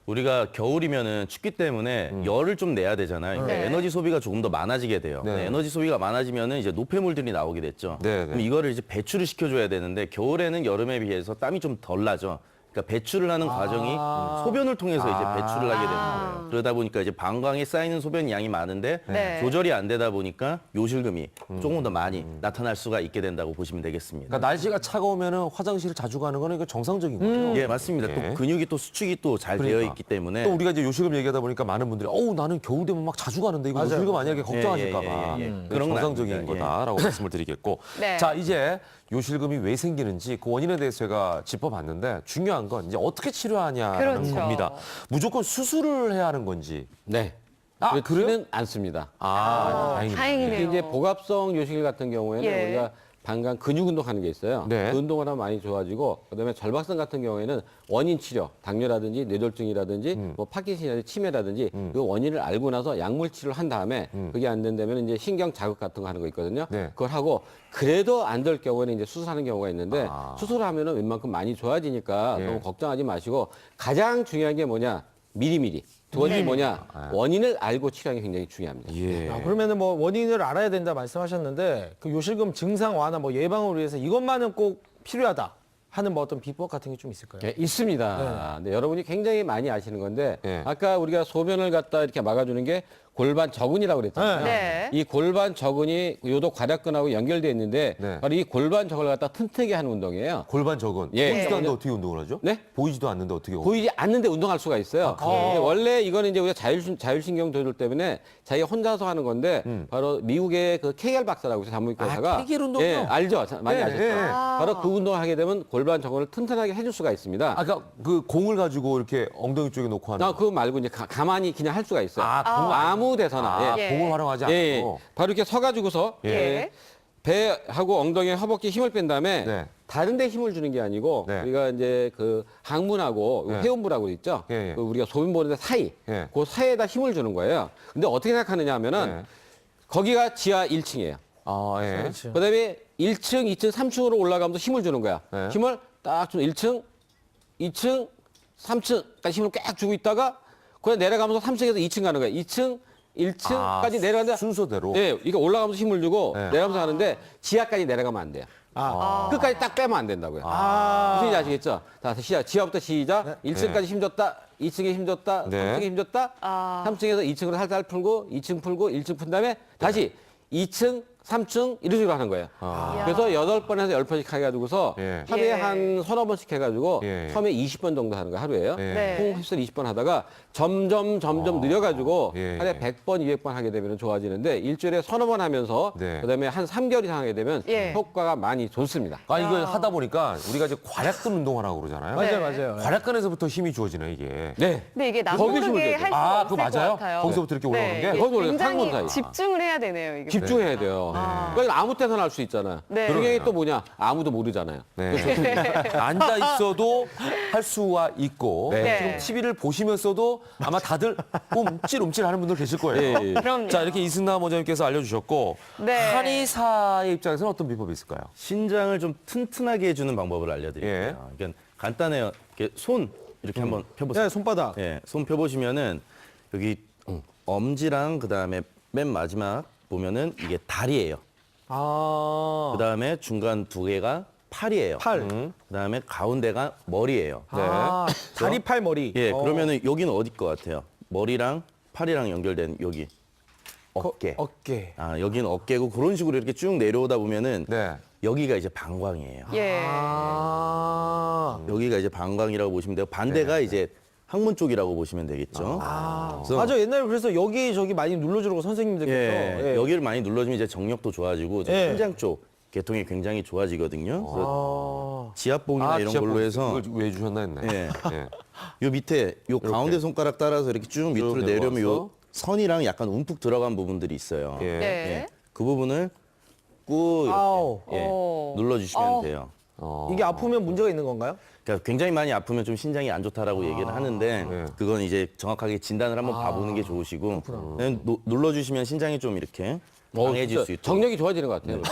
우리가 겨울이면은 춥기 때문에 열을 좀 내야 되잖아요. 그러니까 네. 에너지 소비가 조금 더 많아지게 돼요. 네. 에너지 소비가 많아지면은 이제 노폐물들이 나오게 됐죠. 네, 네. 그럼 이거를 이제 배출을 시켜줘야 되는데 겨울에는 여름에 비해서 땀이 좀 덜 나죠. 그러니까 배출을 하는 과정이 소변을 통해서 이제 배출을 하게 되는 거예요. 그러다 보니까 이제 방광에 쌓이는 소변 양이 많은데 네. 조절이 안 되다 보니까 요실금이 조금 더 많이 나타날 수가 있게 된다고 보시면 되겠습니다. 그러니까 날씨가 차가우면은 화장실을 자주 가는 거는 이거 정상적인 거죠. 예, 맞습니다. 예. 또 근육이 또 수축이 또 잘 되어 그러니까. 있기 때문에 또 우리가 이제 요실금 얘기하다 보니까 많은 분들이 나는 겨울 되면 막 자주 가는데 이거 맞아요. 요실금 아니야 이렇게 걱정하실까 봐. 예, 예, 예. 그런 그런 건 정상적인 아닙니다. 예. 거다라고 말씀을 드리겠고. 네. 자, 이제 요실금이 왜 생기는지 그 원인에 대해서 제가 짚어봤는데 중요한 건 이제 어떻게 치료하냐라는 그렇죠. 겁니다. 무조건 수술을 해야 하는 건지. 네. 아, 그렇지는 않습니다. 다행이네요. 다행이네요. 특히 이제 복합성 요실 같은 경우에는 예. 우리가 방광 근육 운동하는 게 있어요. 네. 그 운동을 하면 많이 좋아지고 그다음에 절박성 같은 경우에는 원인 치료, 당뇨라든지 뇌졸중이라든지 뭐 파킨슨이라든지 치매라든지 그 원인을 알고 나서 약물 치료를 한 다음에 그게 안 된다면 이제 신경 자극 같은 거 하는 거 있거든요. 네. 그걸 하고 그래도 안 될 경우에는 이제 수술하는 경우가 있는데 수술하면은 웬만큼 많이 좋아지니까 예. 너무 걱정하지 마시고 가장 중요한 게 뭐냐 미리미리. 두 번째 뭐냐 원인을 알고 치료하는 게 굉장히 중요합니다. 예. 그러면은 뭐 원인을 알아야 된다 말씀하셨는데 그 요실금 증상 완화 뭐 예방을 위해서 이것만은 꼭 필요하다 하는 뭐 어떤 비법 같은 게 좀 있을까요? 예, 있습니다. 네, 여러분이 굉장히 많이 아시는 건데 네. 아까 우리가 소변을 갖다 이렇게 막아주는 게 골반 저근이라고 그랬잖아요. 네. 이 골반 저근이 요도 괄약근하고 연결되어 있는데 네. 바로 이 골반 저근을 갖다 튼튼하게 하는 운동이에요. 골반 저근. 예. 보이지도 않는데 네. 어떻게 운동을 하죠? 네? 보이지도 않는데 어떻게 보이지 않는데 운동할 수가 있어요. 근데 원래 이거는 이제 우리가 자율신경 조절 때문에 자기가 혼자서 하는 건데 바로 미국의 그 케겔 박사라고 해서 산부인과의사가 케겔 운동이요? 예, 알죠? 많이 네, 아셨죠? 네. 바로 그 운동을 하게 되면 골반 저근을 튼튼하게 해줄 수가 있습니다. 아까 그 공을 가지고 이렇게 엉덩이 쪽에 놓고 하는. 그거 말고 이제 가만히 그냥 할 수가 있어요. 공을 아무 데서나. 예. 예. 공을 활용하지 않고. 예. 바로 이렇게 서가지고서 예. 배하고 엉덩이, 허벅지 힘을 뺀 다음에 네. 다른 데 힘을 주는 게 아니고 네. 우리가 이제 그 항문하고 네. 회음부라고 있죠. 예, 예. 그 우리가 소변 보는 데 사이. 예. 그 사이에다 힘을 주는 거예요. 근데 어떻게 생각하느냐 하면은 네. 거기가 지하 1층이에요. 예. 그렇죠. 그다음에 1층, 2층, 3층으로 올라가면서 힘을 주는 거야. 네. 힘을 딱 좀 1층, 2층, 3층까지 힘을 꽉 주고 있다가 그냥 내려가면서 3층에서 2층 가는 거야. 2층, 1층까지 내려가는데 순서대로. 예, 이거 올라가면서 힘을 주고 네. 내려가면서 하는데 지하까지 내려가면 안 돼요. 끝까지 딱 빼면 안 된다고요. 무슨 얘기 아시겠죠? 자, 지하부터 시작. 1층까지 힘 줬다. 2층에 힘 줬다. 네. 3층에 힘 줬다. 3층에서 2층으로 살살 풀고 2층 풀고 1층 푼 다음에 다시 2층, 3층 이런 식으로 하는 거예요. 그래서 8번에서 10번씩 해가지고서 예. 하루에 예. 한 서너 번씩 해가지고 예. 처음에 20번 정도 하는 거예요. 하루에요. 네. 통 흡수를 20번 하다가 점점 늘려가지고 예. 하루에 100번, 200번 하게 되면 좋아지는데 일주일에 서너 번 하면서 네. 그다음에 한 3개월 이상 하게 되면 예. 효과가 많이 좋습니다. 이거 하다 보니까 우리가 이제 괄약근 운동하라고 그러잖아요. 맞아요, 네. 맞아요. 괄약근에서부터 힘이 주어지네 이게. 네. 근데 이게 거기 힘을 남모르게 줘야 할 돼요. 수가 그거 없을 것 맞아요? 같아요. 거기서부터 이렇게 올라오는 게? 이게 거기서 올라가요. 굉장히 상문 사이. 집중을 해야 되네요. 이게. 집중해야 돼요. 그러니까 아무 때서나 할 수 있잖아요. 네. 중요한 게 또 뭐냐? 아무도 모르잖아요. 네. 앉아 있어도 할 수가 있고 네. 지금 TV를 보시면서도 아마 다들 움찔움찔하는 분들 계실 거예요. 예, 예. 그럼요. 자 이렇게 이승남 원장님께서 알려주셨고 네. 한의사의 입장에서는 어떤 비법이 있을까요? 신장을 좀 튼튼하게 해주는 방법을 알려드릴게요. 그러니까 간단해요. 이렇게 손 이렇게 한번 펴보세요. 네, 손바닥. 예, 손 펴보시면은 여기 엄지랑 그 다음에 맨 마지막 보면은 이게 다리예요. 그 다음에 중간 두 개가 팔이에요. 팔. 그 다음에 가운데가 머리예요. 다리, 팔, 머리. 예, 그러면은 여기는 어디 것 같아요? 머리랑 팔이랑 연결된 여기 어깨. 어깨. 여기는 어깨고 그런 식으로 이렇게 쭉 내려오다 보면은 네. 여기가 이제 방광이에요. 예. 여기가 이제 방광이라고 보시면 되고 반대가 이제 항문 쪽이라고 보시면 되겠죠. 그래서 맞아 옛날에 그래서 여기 저기 많이 눌러주라고 선생님들께서 예, 여기를 많이 눌러주면 이제 정력도 좋아지고 예. 심장 쪽 계통이 굉장히 좋아지거든요. 그래서 지압봉이나 이런 지압봉. 걸로 해서 이걸 왜 주셨나 했네. 예. 예. 요 밑에 요 가운데 손가락 따라서 이렇게 쭉 밑으로 내려오면 요 내려와서. 선이랑 약간 움푹 들어간 부분들이 있어요. 예. 네. 예. 그 부분을 꾹 아우. 이렇게 예, 어. 눌러주시면 어. 돼요. 이게 아프면 문제가 있는 건가요? 그러니까 굉장히 많이 아프면 좀 신장이 안 좋다라고 얘기를 하는데 네. 그건 이제 정확하게 진단을 한번 봐보는 게 좋으시고 그냥 눌러주시면 신장이 좀 이렇게 강해질 수 있도록. 정력이 좋아지는 것 같아요.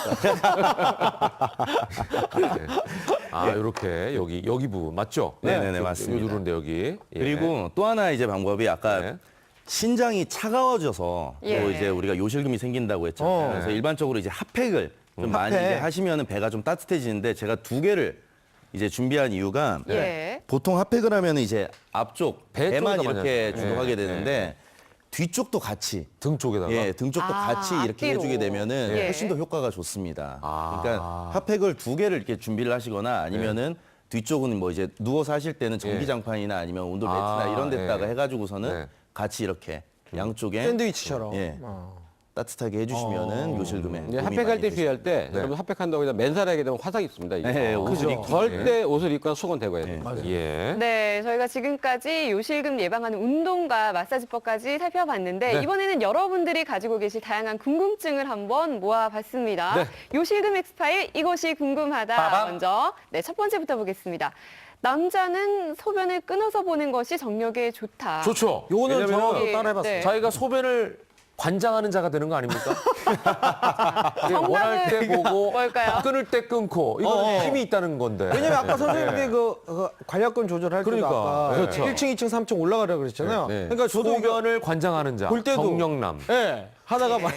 아, 이렇게 여기 부분 맞죠? 네네네, 맞습니다. 요 누른데 여기. 예. 그리고 또 하나 이제 방법이 아까 네. 신장이 차가워져서 예. 또 이제 우리가 요실금이 생긴다고 했잖아요. 그래서 일반적으로 이제 핫팩을 좀 많이 핫팩. 이제 하시면은 배가 좀 따뜻해지는데 제가 2개를 이제 준비한 이유가 예. 보통 핫팩을 하면 이제 앞쪽 배 배만 쪽에다 이렇게 많이 주로 하죠. 하게 예, 되는데 뒤쪽도 같이 등 쪽에다가. 예, 등 쪽도 아, 같이 이렇게 앞뒤로. 해주게 되면은 예. 훨씬 더 효과가 좋습니다. 아. 그러니까 핫팩을 2개를 이렇게 준비를 하시거나 아니면은 뒤쪽은 뭐 이제 누워서 하실 때는 전기장판이나 아니면 온돌 매트나 아, 이런 데다가 예. 해가지고서는 네. 같이 이렇게 양쪽에 샌드위치처럼. 예. 어. 따뜻하게 해주시면은 요실금에 이제 도움이 핫팩할 많이 때 되죠. 주의할 때 여러분 핫팩한다고 그냥 맨살에 하게 되면 화상이 있습니다. 이게. 네, 옷을 입고. 절대 옷을 입거나 수건 대고 해야 됩니다. 예. 네, 저희가 지금까지 요실금 예방하는 운동과 마사지법까지 살펴봤는데 네. 이번에는 여러분들이 가지고 계실 다양한 궁금증을 한번 모아봤습니다. 네. 요실금 엑스파일 이것이 궁금하다. 빠밤. 먼저 첫 번째부터 보겠습니다. 남자는 소변을 끊어서 보는 것이 정력에 좋다. 좋죠. 요거는 왜냐면 저도 따라해봤어요. 네. 자기가 소변을 관장하는 자가 되는 거 아닙니까? 예, 원할 때 보고 뭘까요? 끊을 때 끊고 이거는 힘이 있다는 건데. 왜냐면 아까 선생님께 그 관략근 조절할 때도 그러니까. 아까 그렇죠. 1층, 2층, 3층 올라가라 그랬잖아요. 네. 그러니까 저도 이거 소변을 관장하는 자. 볼 때도 정령남. 예, 하다가 막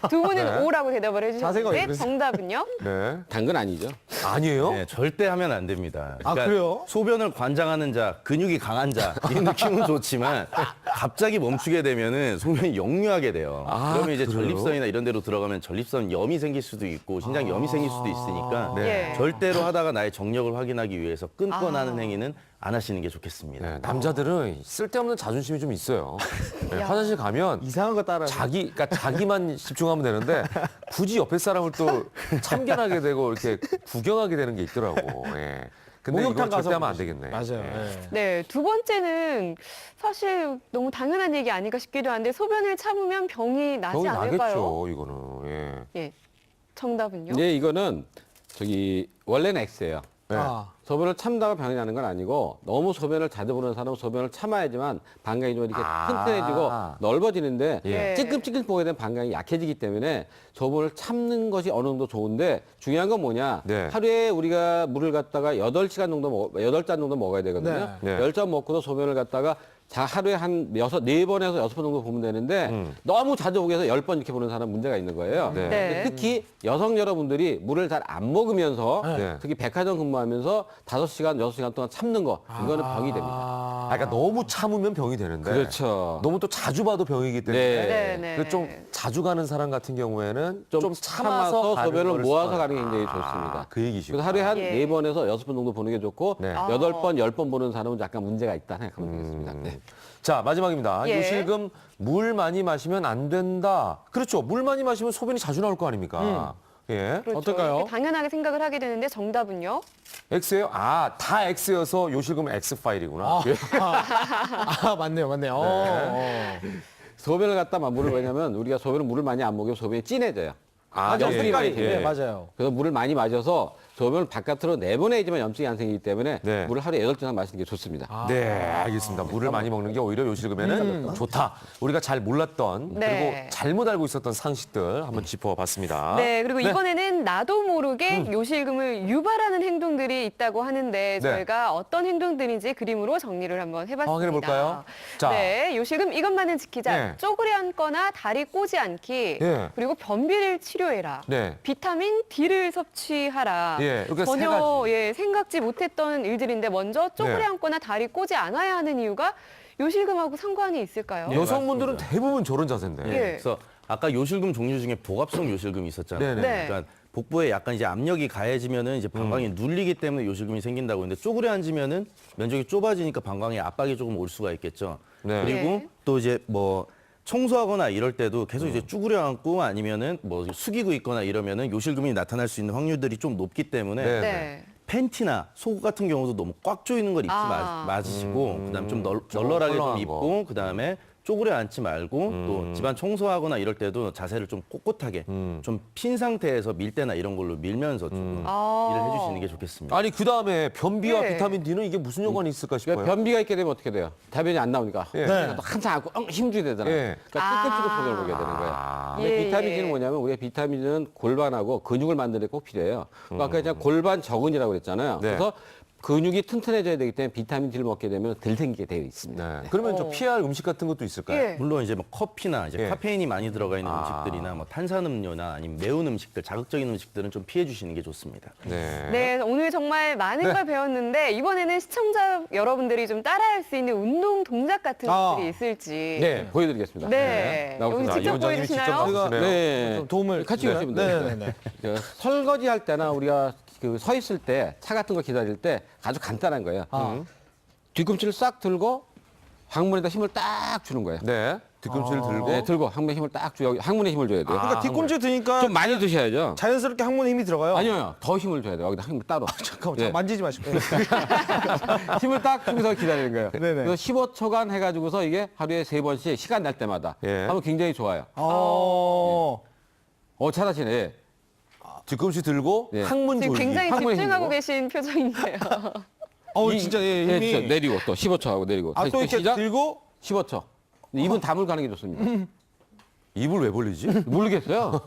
두 분은 네. 오라고 대답을 자세가 왜 해주셨는데 그러세요? 정답은요? 네. 당근 아니죠. 아니에요? 네, 절대 하면 안 됩니다. 아, 그래요? 소변을 관장하는 자, 근육이 강한 자, 이 느낌은 좋지만 갑자기 멈추게 되면은 소변이 역류하게 돼요. 아, 그러면 이제 그래요? 전립선이나 이런 데로 들어가면 전립선 염이 생길 수도 있고 신장 염이 생길 수도 있으니까 네. 절대로 하다가 나의 정력을 확인하기 위해서 끊거나 아. 하는 행위는 안 하시는 게 좋겠습니다. 네, 남자들은 쓸데없는 자존심이 좀 있어요. 네, 야. 화장실 가면 이상한 거 따라. 그러니까 자기만 집중하면 되는데 굳이 옆에 사람을 또 참견하게 되고 이렇게 구경하게 되는 게 있더라고. 예. 근데 목욕탕 이건 절대 가서 하면 안 되겠네. 맞아요. 예. 예. 네, 두 번째는 사실 너무 당연한 얘기 아닐까 싶기도 한데 소변을 참으면 병이 나지 병이 않을까요? 나겠죠, 이거는. 예. 예, 정답은요? 이제 이거는 원래는 X예요. 네. 아, 소변을 참다가 병이 나는 건 아니고 너무 소변을 자주 보는 사람은 소변을 참아야지만 방광이 좀 이렇게 아. 튼튼해지고 넓어지는데 예. 찌끔찌끔 보게 되면 방광이 약해지기 때문에 소변을 참는 것이 어느 정도 좋은데 중요한 건 뭐냐 네. 하루에 우리가 물을 갖다가 8시간 정도 8잔 정도 먹어야 되거든요. 네. 10잔 먹고도 소변을 갖다가 하루에 한 4번에서 6번 정도 보면 되는데 너무 자주 보게 해서 10번 이렇게 보는 사람 문제가 있는 거예요. 네. 네. 특히 여성 여러분들이 물을 잘 안 먹으면서 네. 특히 백화점 근무하면서 5시간, 6시간 동안 참는 거 이거는 병이 됩니다. 아, 그러니까 너무 참으면 병이 되는데. 그렇죠. 너무 또 자주 봐도 병이기 때문에. 네. 네, 네. 그 좀 자주 가는 사람 같은 경우에는 좀 좀 참아서 참아서 가는 소변을 거를 모아서 습관- 가는 게 굉장히 좋습니다. 그 얘기시죠. 그래서 하루에 한 예. 4번에서 6번 정도 보는 게 좋고 네. 8번, 10번 보는 사람은 약간 문제가 있다 생각하면 되겠습니다. 네. 자, 마지막입니다. 예. 요실금 물 많이 마시면 안 된다. 그렇죠. 물 많이 마시면 소변이 자주 나올 거 아닙니까? 예. 그렇죠. 어떨까요? 이렇게 당연하게 생각을 하게 되는데 정답은요? X예요? 아, 다 X여서 요실금은 X 파일이구나. 예. 아, 맞네요, 맞네요. 소변을 갖다 물을 왜냐면 우리가 소변을 물을 많이 안 먹으면 소변이 진해져요. 아, 염증이 예. 많이 예. 생겨요. 네, 맞아요. 그래서 물을 많이 마셔서 소변을 바깥으로 내보내야지만 염증이 안 생기기 때문에 네. 물을 하루에 8잔 마시는 게 좋습니다. 네, 알겠습니다. 물을 많이 먹는 게 오히려 요실금에는 좋다. 우리가 잘 몰랐던 네. 그리고 잘못 알고 있었던 상식들 한번 짚어봤습니다. 네, 그리고 이번에는 나도 모르게 요실금을 유발하는 행동들이 있다고 하는데 저희가 어떤 행동들인지 그림으로 정리를 한번 해봤습니다. 확인해볼까요? 자. 네, 요실금 이것만은 지키자. 네. 쪼그려 앉거나 다리 꼬지 않기. 예. 그리고 변비를 치료해라. 네. 비타민 D를 섭취하라. 예, 이렇게 세 전혀 가지. 예, 생각지 못했던 일들인데 먼저 쪼그려 네. 앉거나 다리 꼬지 않아야 하는 이유가 요실금하고 상관이 있을까요? 여성분들은 대부분 저런 자세인데. 예. 그래서 아까 요실금 종류 중에 복합성 요실금이 있었잖아요. 네네. 네. 그러니까 복부에 약간 이제 압력이 가해지면은 이제 방광이 눌리기 때문에 요실금이 생긴다고 했는데 쪼그려 앉으면은 면적이 좁아지니까 방광에 압박이 조금 올 수가 있겠죠. 네. 그리고 네. 또 이제 뭐 청소하거나 이럴 때도 계속 이제 쭈그려 앉고 아니면은 뭐 숙이고 있거나 이러면은 요실금이 나타날 수 있는 확률들이 좀 높기 때문에 네. 네. 팬티나 속옷 같은 경우도 너무 꽉 조이는 걸 입지 마시고 그다음 좀 널널하게 좀 헐렁한 입고 그다음에 쪼그려 앉지 말고 또 집안 청소하거나 이럴 때도 자세를 좀 꼿꼿하게 좀 핀 상태에서 밀대나 이런 걸로 밀면서 좀 일을 해주시는 게 좋겠습니다. 아니 그 다음에 변비와 네. 비타민 D는 이게 무슨 연관이 있을까 싶어요. 그러니까 변비가 있게 되면 어떻게 돼요? 다변이 안 나오니까 예. 그래서 한참 안고 힘줘야 되잖아요. 예. 그러니까 끄끄지고 손을 보게 되는 거예요. 근데 예, 비타민 예. D는 뭐냐면 우리가 비타민은 골반하고 근육을 만드는 데 꼭 필요해요. 그러니까 아까 제가 골반 적은이라고 그랬잖아요. 네. 그래서 근육이 튼튼해져야 되기 때문에 비타민 D를 먹게 되면 덜 생기게 되어 있습니다. 네. 그러면 좀 피해야 할 음식 같은 것도 있을까요? 예. 물론 이제 뭐 커피나 이제 예. 카페인이 많이 들어가 있는 음식들이나 뭐 탄산음료나 아니면 매운 음식들, 자극적인 음식들은 좀 피해 주시는 게 좋습니다. 네. 네, 오늘 정말 많은 네. 걸 배웠는데 이번에는 시청자 여러분들이 좀 따라할 수 있는 운동 동작 같은 것들이 있을지. 네, 보여드리겠습니다. 네. 나오겠습니다. 여기 직접 이 원장님이 직접 보여주시나요? 나오시네요. 네. 좀 도움을 같이 네. 가시면 네, 돼요. 네, 네. 그 설거지 할 때나 우리가 그 서 있을 때 차 같은 거 기다릴 때 아주 간단한 거예요. 뒤꿈치를 싹 들고 항문에다 힘을 딱 주는 거예요. 네. 뒤꿈치를 들고. 네, 들고 항문에 힘을 딱 줘. 항문에 힘을 줘야 돼요. 그러니까 뒤꿈치 드니까 좀 많이 드셔야죠. 자연스럽게 항문에 힘이 들어가요. 아니요, 더 힘을 줘야 돼요. 여기다 힘을 따로. 잠깐만, 예. 만지지 마시고. 힘을 딱 주면서 기다리는 거예요. 네네. 그래서 15초간 해가지고서 이게 하루에 3번씩 시간 날 때마다 예. 하면 굉장히 좋아요. 잘하시네. 예. 뒤꿈치 들고 네. 항문 지금 돌기. 굉장히 항문에 집중하고 힘으로. 계신 표정인데요. 진짜 예, 예, 힘이. 진짜 내리고 또 15초 하고 내리고. 아, 다시 또 이렇게 시작. 들고 15초. 입은 다물 가는 게 좋습니다. 입을 왜 벌리지? 모르겠어요.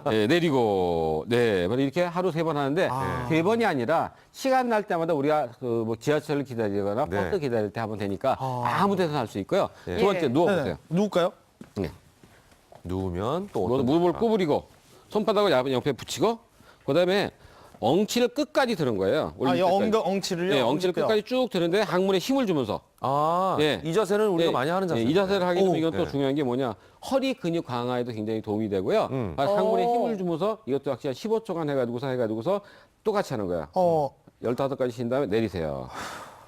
네, 내리고, 네, 이렇게 하루 3번 하는데 3번이 아니라 시간 날 때마다 우리가 그 뭐 지하철을 기다리거나 네. 버스 기다릴 때 하면 되니까 아무 데서나 할 수 있고요. 두 번째 예. 누워보세요. 네. 누울까요? 네. 누우면 또 누워서 어떤 무릎을 건가? 구부리고 손바닥을 옆에 붙이고 그다음에 엉치를 끝까지 드는 거예요. 올릴 때까지. 엉치를요? 네, 엉치를 엉치뼈. 끝까지 쭉 드는데 항문에 힘을 주면서. 아, 예. 이 자세는 우리가 네, 많이 하는 자세. 네, 이 자세를 하게 되면 오, 이건 또 네. 중요한 게 뭐냐. 허리 근육 강화에도 굉장히 도움이 되고요. 항문에 오. 힘을 주면서 이것도 역시 한 15초간 해가지고서 똑같이 하는 거야. 15가지 쉰 다음에 내리세요.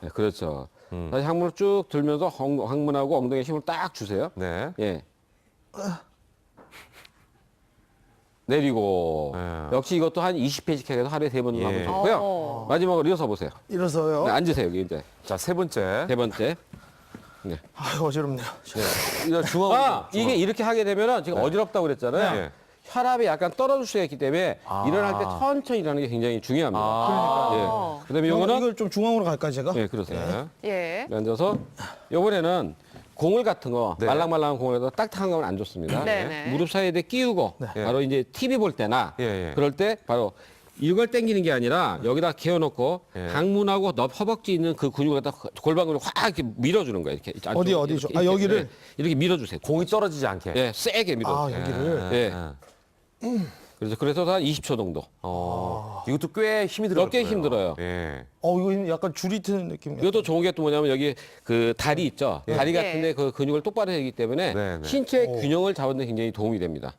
네, 그렇죠. 다시 항문을 쭉 들면서 항문하고 엉덩이에 힘을 딱 주세요. 네. 예. 내리고 네. 역시 이것도 한 20회씩 해서 하루에 3번 정도 예. 하면 좋고요. 어. 마지막으로 일어서 보세요. 일어서요. 네, 앉으세요. 여기 이제 자, 세 번째. 3번째. 아유, 어지럽네요. 이거 중앙. 이게 이렇게 하게 되면은 지금 어지럽다고 그랬잖아요. 네. 혈압이 약간 떨어질 수가 있기 때문에 일어날 때 천천히 일어나는 게 굉장히 중요합니다. 아. 예. 그다음에 요거는 이걸 좀 중앙으로 갈까요, 제가? 예, 그러세요. 예. 앉아서 요번에는 공을 같은 거 네. 말랑말랑한 공을 딱딱한 건 안 좋습니다. 네, 네. 무릎 사이에 끼우고 바로 이제 TV 볼 때나 예, 예. 그럴 때 바로 이걸 당기는 게 아니라 여기다 개어놓고 예. 항문하고 허벅지 있는 그 근육을 갖다 골반근을 확 이렇게 밀어주는 거예요. 이렇게 어디, 안쪽으로 어디죠? 이렇게, 아, 여기를? 예, 이렇게 밀어주세요. 공이 떨어지지 않게. 예, 세게 밀어주세요. 여기를. 예. 예. 그래서 한 20초 정도. 이것도 꽤 힘이 들어요. 꽤 힘들어요. 예. 이거 약간 줄이 트는 느낌. 이것도 좋은 게 또 뭐냐면 여기 그 다리 있죠. 다리 예. 같은데 그 근육을 똑바로 해기 때문에 네, 네. 신체 균형을 잡는 데 굉장히 도움이 됩니다.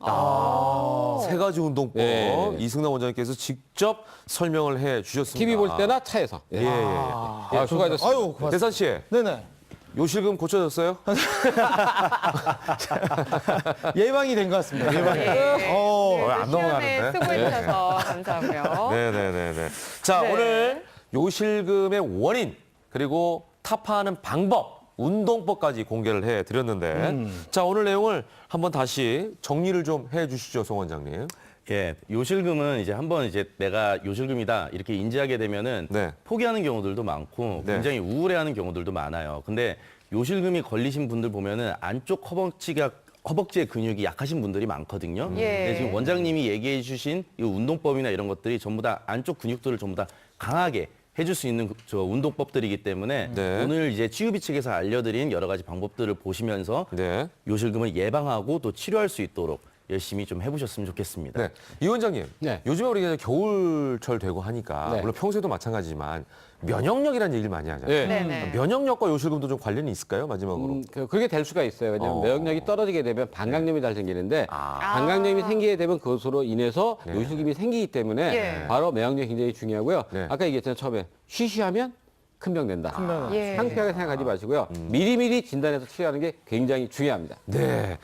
세 가지 운동법 네. 이승남 원장님께서 직접 설명을 해 주셨습니다. TV 볼 때나 차에서. 예, 예, 예. 수고하셨습니다. 아유, 고맙습니다. 대산 씨, 네네. 요실금 고쳐졌어요? 예방이 된 것 같습니다. 예방이. 안 넘어가는데? 수고해 주셔서 감사하고요. 네네네네. 자, 네. 오늘 요실금의 원인, 그리고 타파하는 방법, 운동법까지 공개를 해 드렸는데, 자, 오늘 내용을 한번 다시 정리를 좀 해 주시죠, 송 원장님. 예, 요실금은 이제 한번 이제 내가 요실금이다 이렇게 인지하게 되면은 네. 포기하는 경우들도 많고 네. 굉장히 우울해하는 경우들도 많아요. 근데 요실금이 걸리신 분들 보면은 안쪽 허벅지의 근육이 약하신 분들이 많거든요. 예. 근데 지금 원장님이 얘기해 주신 이 운동법이나 이런 것들이 전부 다 안쪽 근육들을 전부 다 강하게 해줄 수 있는 저 운동법들이기 때문에 네. 오늘 이제 치유비 측에서 알려드린 여러 가지 방법들을 보시면서 네. 요실금을 예방하고 또 치료할 수 있도록 열심히 좀 해보셨으면 좋겠습니다. 네. 이 원장님, 네. 요즘에 우리가 이제 겨울철 되고 하니까 네. 물론 평소에도 마찬가지지만 면역력이라는 얘기를 많이 하잖아요. 네. 네네. 면역력과 요실금도 좀 관련이 있을까요? 마지막으로. 그렇게 될 수가 있어요. 왜냐하면 면역력이 떨어지게 되면 방광염이 잘 생기는데 아. 방광염이 생기게 되면 그것으로 인해서 네. 요실금이 생기기 때문에 예. 바로 면역력이 굉장히 중요하고요. 네. 아까 얘기했잖아요. 처음에 쉬쉬하면 큰 병 된다. 예. 창피하게 생각하지 마시고요. 미리미리 진단해서 치료하는 게 굉장히 중요합니다. 네.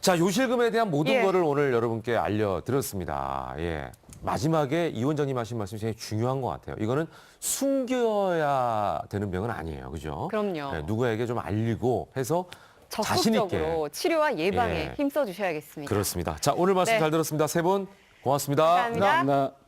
자, 요실금에 대한 모든 예. 거를 오늘 여러분께 알려드렸습니다. 예. 마지막에 이 원장님 하신 말씀이 굉장히 중요한 것 같아요. 이거는 숨겨야 되는 병은 아니에요. 그죠? 그럼요. 네, 누구에게 좀 알리고 해서 자신 있게. 적극적으로 치료와 예방에 예. 힘써 주셔야겠습니다. 그렇습니다. 자, 오늘 말씀 네. 잘 들었습니다. 세 분 고맙습니다. 감사합니다. 감사합니다.